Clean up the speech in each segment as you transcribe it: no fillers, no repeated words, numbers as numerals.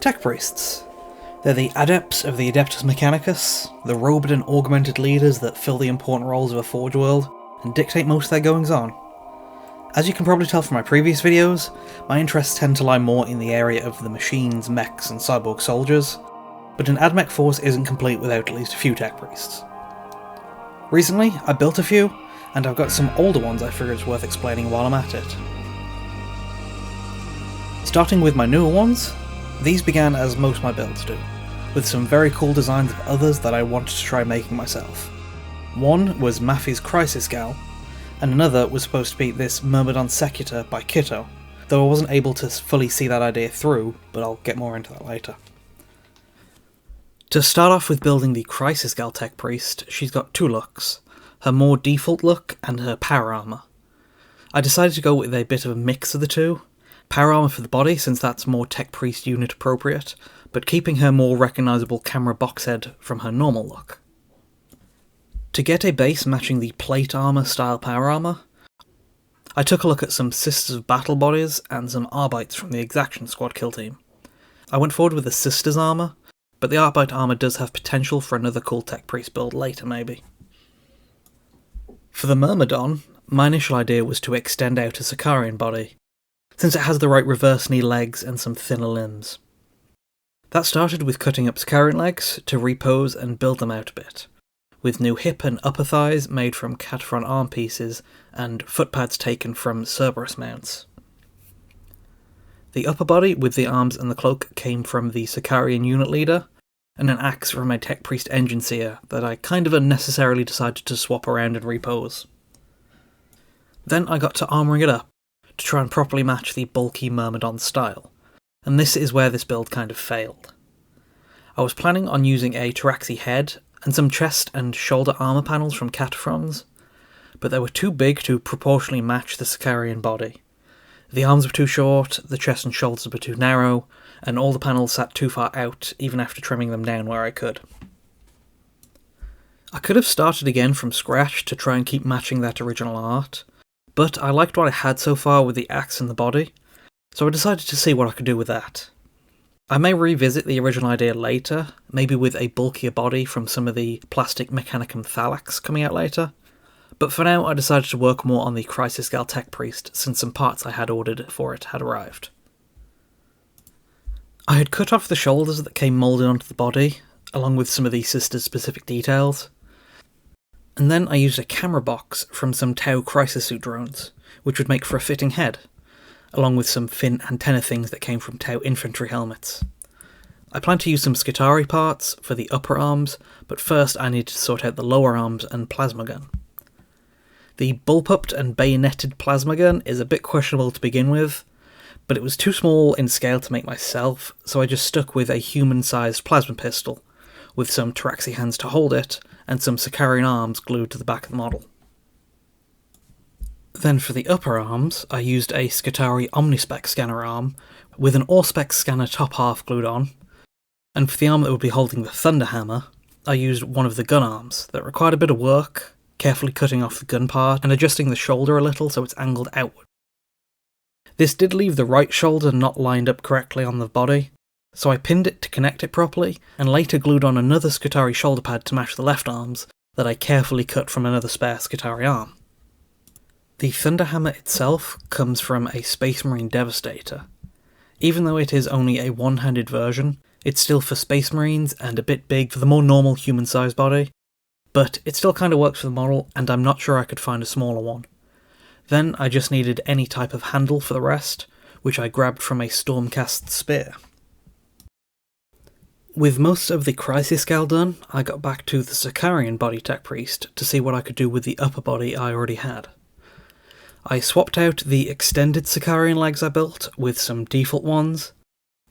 Tech-Priests. They're the adepts of the Adeptus Mechanicus, the robed and augmented leaders that fill the important roles of a Forge world and dictate most of their goings-on. As you can probably tell from my previous videos, my interests tend to lie more in the area of the machines, mechs and cyborg soldiers, but an admech force isn't complete without at least a few Tech-Priests. Recently, I built a few, and I've got some older ones I figure it's worth explaining while I'm at it. Starting with my newer ones, these began as most of my builds do, with some very cool designs of others that I wanted to try making myself. One was Maffy's Crisis Gal, and another was supposed to be this Myrmidon Secutor by Kitto, though I wasn't able to fully see that idea through, but I'll get more into that later. To start off with building the Crisis Gal Tech Priest, she's got two looks, her more default look and her power armour. I decided to go with a bit of a mix of the two, power armour for the body since that's more Tech Priest unit appropriate, but keeping her more recognisable camera box head from her normal look. To get a base matching the plate armour style power armour, I took a look at some Sisters of Battle bodies and some Arbites from the Exaction Squad kill team. I went forward with the Sisters armour, but the Arbite armour does have potential for another cool Tech Priest build later maybe. For the Myrmidon, my initial idea was to extend out a Sicarian body, since it has the right reverse knee legs and some thinner limbs. That started with cutting up Sicarian legs to repose and build them out a bit, with new hip and upper thighs made from Cataphren arm pieces and foot pads taken from Cerberus mounts. The upper body with the arms and the cloak came from the Sicarian unit leader, and an axe from a Tech Priest engine seer that I kind of unnecessarily decided to swap around and repose. Then I got to armouring it up, to try and properly match the bulky Myrmidon style, and this is where this build kind of failed. I was planning on using a Taraxi head and some chest and shoulder armour panels from Cataphrons, but they were too big to proportionally match the Sicarian body. The arms were too short, the chest and shoulders were too narrow, and all the panels sat too far out even after trimming them down where I could. I could have started again from scratch to try and keep matching that original art, but I liked what I had so far with the axe and the body, so I decided to see what I could do with that. I may revisit the original idea later, maybe with a bulkier body from some of the plastic Mechanicum Thalax coming out later, but for now I decided to work more on the Crisis Gal Tech Priest since some parts I had ordered for it had arrived. I had cut off the shoulders that came moulded onto the body, along with some of the Sisters' specific details, and then I used a camera box from some Tau Crisis Suit drones, which would make for a fitting head, along with some fin antenna things that came from Tau infantry helmets. I plan to use some Skitarii parts for the upper arms, but first I need to sort out the lower arms and plasma gun. The bullpupped and bayoneted plasma gun is a bit questionable to begin with, but it was too small in scale to make myself, so I just stuck with a human-sized plasma pistol, with some Taraxi hands to hold it, and some Sicarian arms glued to the back of the model. Then for the upper arms, I used a Skitarii Omnispec scanner arm, with an Auspex scanner top half glued on, and for the arm that would be holding the Thunder Hammer, I used one of the gun arms that required a bit of work, carefully cutting off the gun part and adjusting the shoulder a little so it's angled outward. This did leave the right shoulder not lined up correctly on the body, so I pinned it to connect it properly, and later glued on another Skitarii shoulder pad to match the left arms that I carefully cut from another spare Skitarii arm. The Thunderhammer itself comes from a Space Marine Devastator. Even though it is only a one-handed version, it's still for Space Marines and a bit big for the more normal human-sized body, but it still kind of works for the model, and I'm not sure I could find a smaller one. Then I just needed any type of handle for the rest, which I grabbed from a Stormcast spear. With most of the Crisis Gal done, I got back to the Sicarian body Tech Priest to see what I could do with the upper body I already had. I swapped out the extended Sicarian legs I built with some default ones,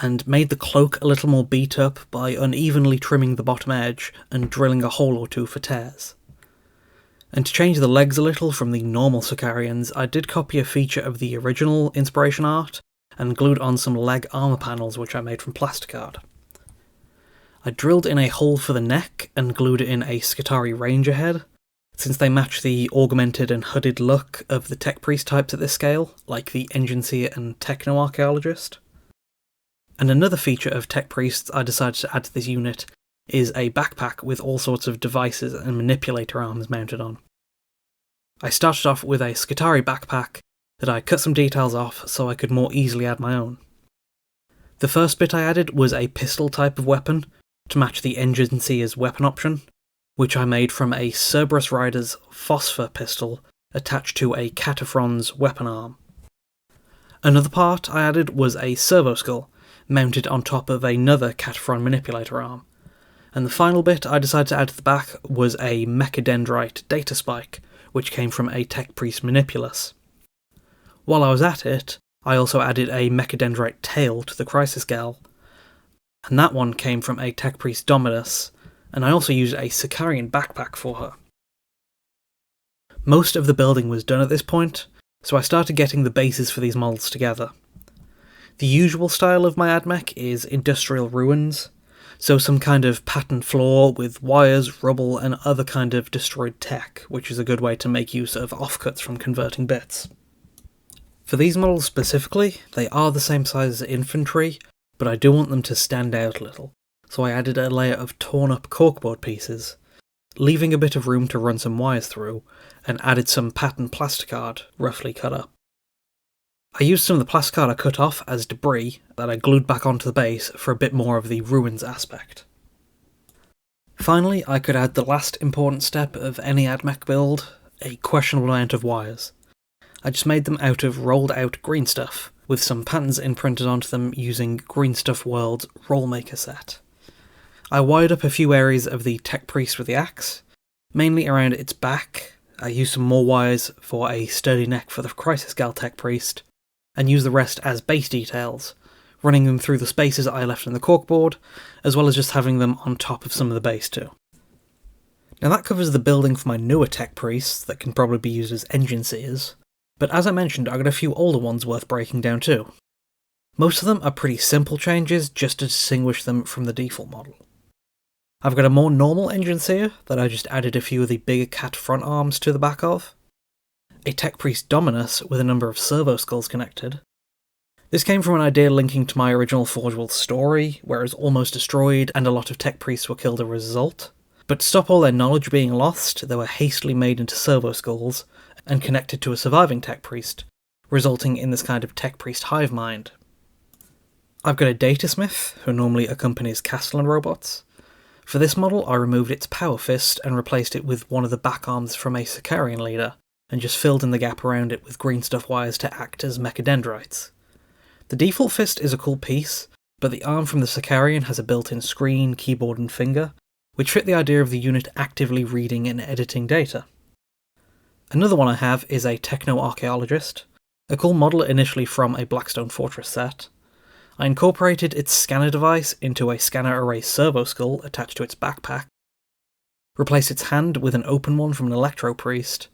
and made the cloak a little more beat up by unevenly trimming the bottom edge and drilling a hole or two for tears. And to change the legs a little from the normal Sicarians, I did copy a feature of the original inspiration art and glued on some leg armour panels which I made from plasticard. I drilled in a hole for the neck and glued it in a Skitarii Ranger head, since they match the augmented and hooded look of the Tech Priest types at this scale, like the Engine Seer and Techno-Archaeologist. And another feature of Tech-Priests I decided to add to this unit is a backpack with all sorts of devices and manipulator arms mounted on. I started off with a Skitarii backpack that I cut some details off so I could more easily add my own. The first bit I added was a pistol type of weapon to match the Engine Seer's weapon option, which I made from a Cerberus Rider's phosphor pistol attached to a Cataphrons weapon arm. Another part I added was a servo skull mounted on top of another Cataphron manipulator arm. And the final bit I decided to add to the back was a mechadendrite data spike, which came from a Tech-Priest manipulus. While I was at it, I also added a mechadendrite tail to the Crisis Gal, and that one came from a Tech-Priest Dominus, and I also used a Sicarian backpack for her. Most of the building was done at this point, so I started getting the bases for these models together. The usual style of my admech is industrial ruins, so some kind of patterned floor with wires, rubble, and other kind of destroyed tech, which is a good way to make use of offcuts from converting bits. For these models specifically, they are the same size as infantry, but I do want them to stand out a little, so I added a layer of torn up corkboard pieces, leaving a bit of room to run some wires through, and added some patterned plasticard, roughly cut up. I used some of the plasticard I cut off as debris that I glued back onto the base for a bit more of the ruins aspect. Finally, I could add the last important step of any admech build, a questionable amount of wires. I just made them out of rolled out green stuff, with some patterns imprinted onto them using Green Stuff World's Rollmaker set. I wired up a few areas of the Tech-Priest with the axe, mainly around its back. I used some more wires for a sturdy neck for the Crisis Gal Tech-Priest, and used the rest as base details, running them through the spaces I left in the corkboard, as well as just having them on top of some of the base too. Now that covers the building for my newer Tech-Priests that can probably be used as engine seers, but as I mentioned, I got a few older ones worth breaking down too. Most of them are pretty simple changes just to distinguish them from the default model. I've got a more normal engine seer that I just added a few of the bigger cat front arms to the back of, a Tech-Priest Dominus with a number of servo skulls connected. This came from an idea linking to my original Forge World story, where it was almost destroyed and a lot of Tech-Priests were killed as a result. But to stop all their knowledge being lost, they were hastily made into servo skulls and connected to a surviving Tech-Priest, resulting in this kind of Tech-Priest hive mind. I've got a Datasmith, who normally accompanies Castellan robots. For this model, I removed its power fist and replaced it with one of the back arms from a Sicarian leader, and just filled in the gap around it with green stuff wires to act as mechadendrites. The default fist is a cool piece, but the arm from the Sicarian has a built-in screen, keyboard and finger, which fit the idea of the unit actively reading and editing data. Another one I have is a Techno-Archaeologist, a cool model initially from a Blackstone Fortress set. I incorporated its scanner device into a scanner array servo skull attached to its backpack, replaced its hand with an open one from an Electro Priest,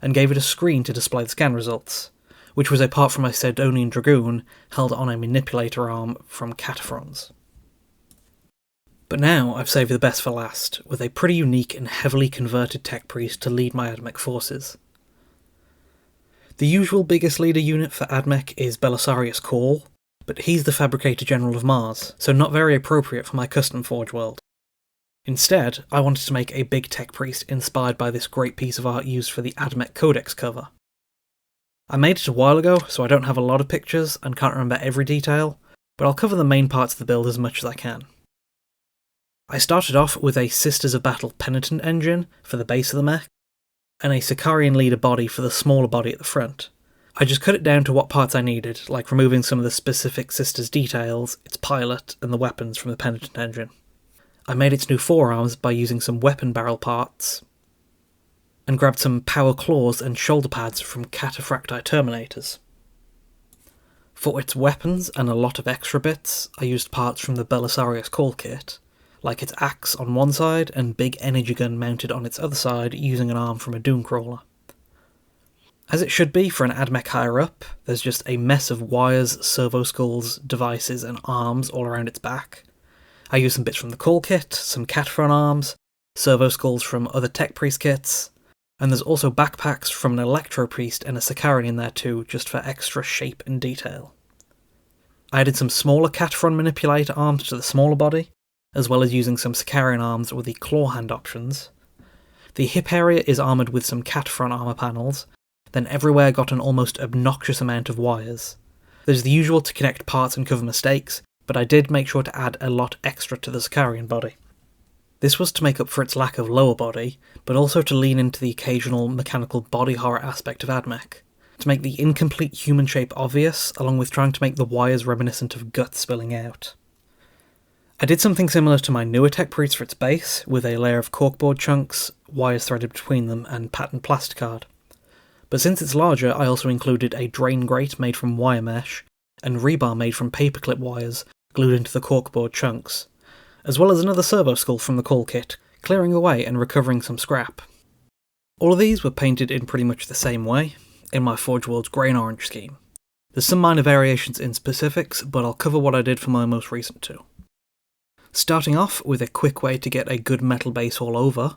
and gave it a screen to display the scan results, which was a part from a Sidonian Dragoon held on a manipulator arm from Cataphrons. But now I've saved the best for last, with a pretty unique and heavily converted Tech-Priest to lead my admech forces. The usual biggest leader unit for admech is Belisarius Call, but he's the Fabricator General of Mars, so not very appropriate for my custom Forge world. Instead, I wanted to make a big Tech-Priest inspired by this great piece of art used for the admech Codex cover. I made it a while ago, so I don't have a lot of pictures and can't remember every detail, but I'll cover the main parts of the build as much as I can. I started off with a Sisters of Battle Penitent engine for the base of the mech, and a Sicarian leader body for the smaller body at the front. I just cut it down to what parts I needed, like removing some of the specific Sisters details, its pilot, and the weapons from the Penitent engine. I made its new forearms by using some weapon barrel parts, and grabbed some power claws and shoulder pads from Cataphracti Terminators. For its weapons and a lot of extra bits, I used parts from the Belisarius Call kit, like its axe on one side and big energy gun mounted on its other side using an arm from a Doomcrawler. As it should be for an admech higher up, there's just a mess of wires, servo skulls, devices and arms all around its back. I used some bits from the Call kit, some Cataphron arms, servo skulls from other Tech-Priest kits, and there's also backpacks from an Electro Priest and a Sicarian in there too, just for extra shape and detail. I added some smaller Catron manipulator arms to the smaller body, as well as using some Sicarian arms with the claw hand options. The hip area is armoured with some Catron armour panels, then everywhere got an almost obnoxious amount of wires. There's the usual to connect parts and cover mistakes, but I did make sure to add a lot extra to the Sicarian body. This was to make up for its lack of lower body, but also to lean into the occasional mechanical body horror aspect of admech, to make the incomplete human shape obvious, along with trying to make the wires reminiscent of guts spilling out. I did something similar to my newer Tech-Priests for its base, with a layer of corkboard chunks, wires threaded between them, and patterned plasticard. But since it's larger, I also included a drain grate made from wire mesh, and rebar made from paperclip wires glued into the corkboard chunks, as well as another servo skull from the call kit, clearing away and recovering some scrap. All of these were painted in pretty much the same way, in my Forge World's grey and orange scheme. There's some minor variations in specifics, but I'll cover what I did for my most recent two. Starting off with a quick way to get a good metal base all over,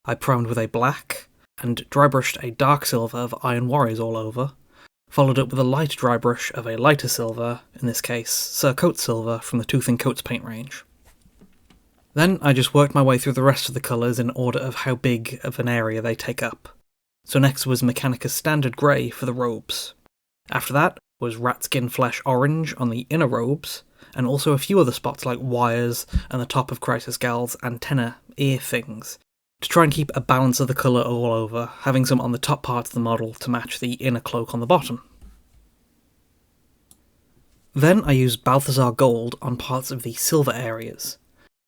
I primed with a black, and dry brushed a dark silver of Iron Warriors all over, followed up with a light dry brush of a lighter silver, in this case Sir Coates Silver from the Tooth and Coates paint range. Then I just worked my way through the rest of the colours in order of how big of an area they take up. So next was Mechanicus Standard Grey for the robes. After that was Rat Skin Flesh Orange on the inner robes, and also a few other spots like wires and the top of Crisis Gal's antenna ear things, to try and keep a balance of the colour all over, having some on the top part of the model to match the inner cloak on the bottom. Then I used Balthazar Gold on parts of the silver areas,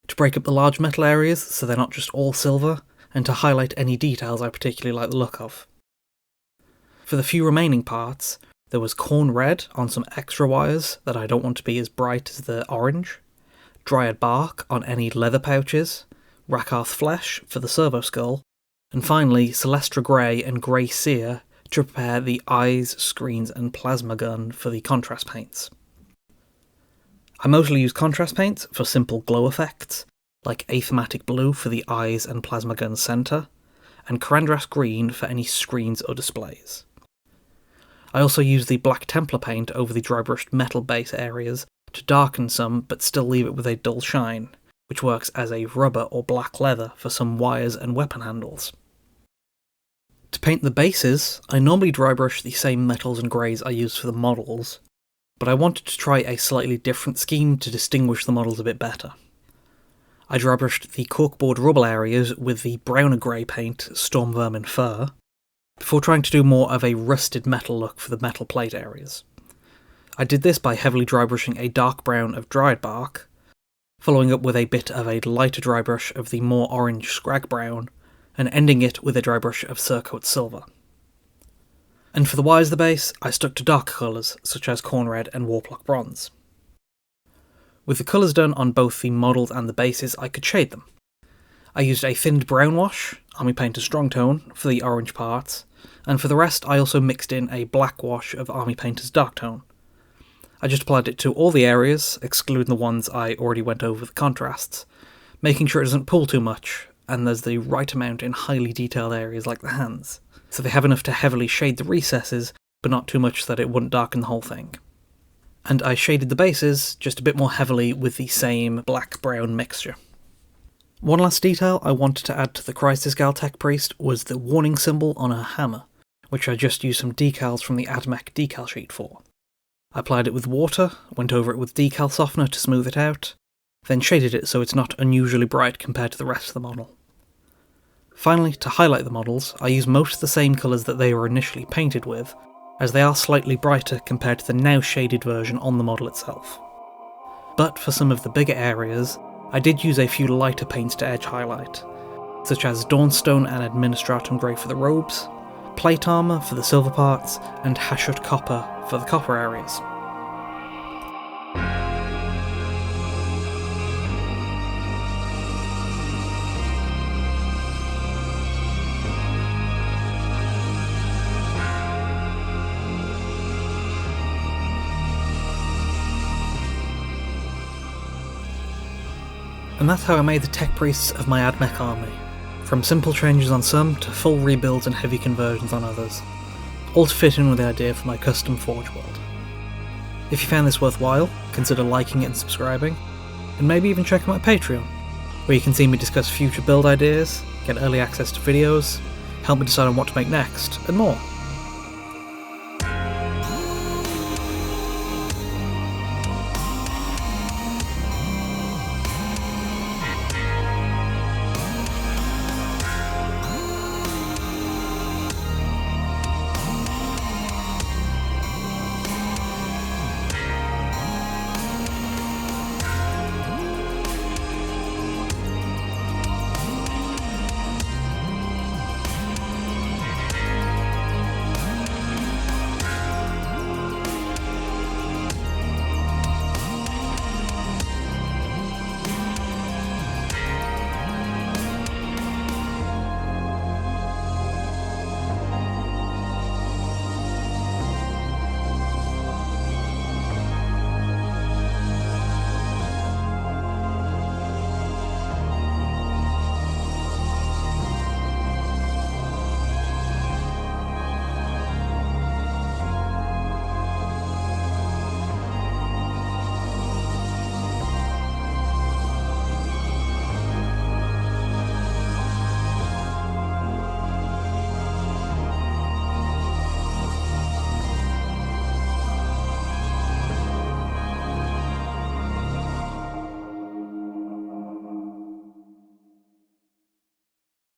to break up the large metal areas so they're not just all silver, and to highlight any details I particularly like the look of. For the few remaining parts, there was Corn Red on some extra wires that I don't want to be as bright as the orange, Dryad Bark on any leather pouches, Rakarth Flesh for the servo skull, and finally Celestra Grey and Grey Seer to prepare the eyes, screens and plasma gun for the contrast paints. I mostly use contrast paints for simple glow effects, like Athematic Blue for the eyes and plasma gun centre, and Karandras Green for any screens or displays. I also use the Black Templar paint over the dry brushed metal base areas to darken some but still leave it with a dull shine, which works as a rubber or black leather for some wires and weapon handles. To paint the bases, I normally dry brush the same metals and greys I use for the models, but I wanted to try a slightly different scheme to distinguish the models a bit better. I dry brushed the corkboard rubble areas with the browner grey paint Storm Vermin Fur, before trying to do more of a rusted metal look for the metal plate areas. I did this by heavily dry brushing a dark brown of Dryad Bark, following up with a bit of a lighter dry brush of the more orange Scrag Brown, and ending it with a dry brush of Sir Coates Silver. And for the wires of the base, I stuck to darker colours such as Corn Red and Warplock Bronze. With the colours done on both the models and the bases, I could shade them. I used a thinned brown wash, Army Painter's Strong Tone, for the orange parts, and for the rest I also mixed in a black wash of Army Painter's Dark Tone. I just applied it to all the areas, excluding the ones I already went over with the contrasts, making sure it doesn't pull too much, and there's the right amount in highly detailed areas like the hands, so they have enough to heavily shade the recesses, but not too much so that it wouldn't darken the whole thing. And I shaded the bases just a bit more heavily with the same black-brown mixture. One last detail I wanted to add to the Crisis Gal Tech-Priest was the warning symbol on her hammer, which I just used some decals from the admech decal sheet for. I applied it with water, went over it with decal softener to smooth it out, then shaded it so it's not unusually bright compared to the rest of the model. Finally, to highlight the models, I used most of the same colours that they were initially painted with, as they are slightly brighter compared to the now shaded version on the model itself. But for some of the bigger areas, I did use a few lighter paints to edge highlight, such as Dawnstone and Administratum Grey for the robes, Plate Armour for the silver parts, and Hashut Copper for the copper areas. And that's how I made the Tech-Priests of my admech army, from simple changes on some to full rebuilds and heavy conversions on others, all to fit in with the idea for my custom Forge World. If you found this worthwhile, consider liking it and subscribing, and maybe even check out my Patreon, where you can see me discuss future build ideas, get early access to videos, help me decide on what to make next, and more.